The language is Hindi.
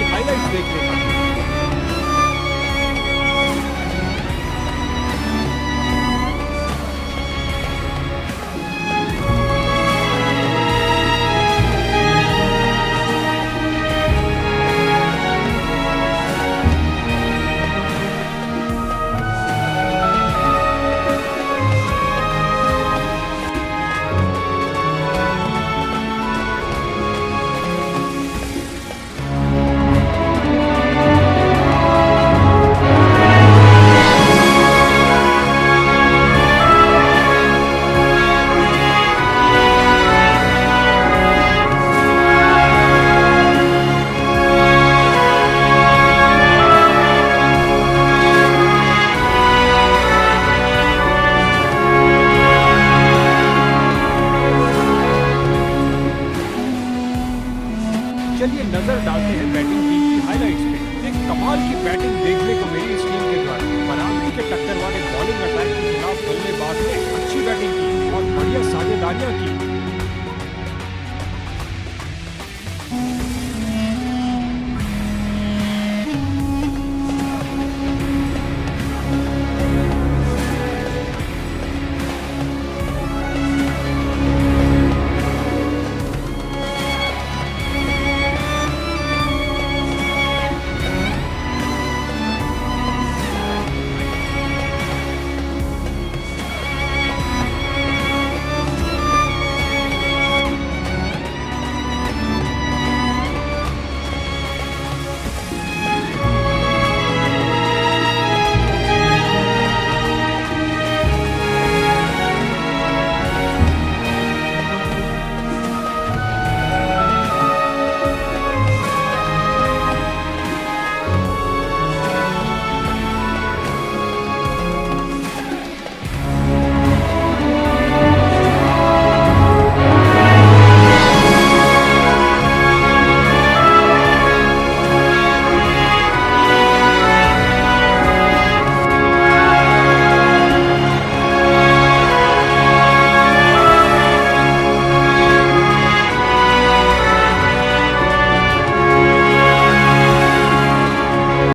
की हाइलाइट्स देखने का। चलिए नजर डालते हैं बैटिंग टीम की हाइलाइट्स पे। एक कमाल की बैटिंग देखने को मिली इस टीम के द्वारा। बराबरी के टक्कर वाले बॉलिंग अटैक के खिलाफ बल्लेबाज ने अच्छी बैटिंग की और बढ़िया साझेदारियां की।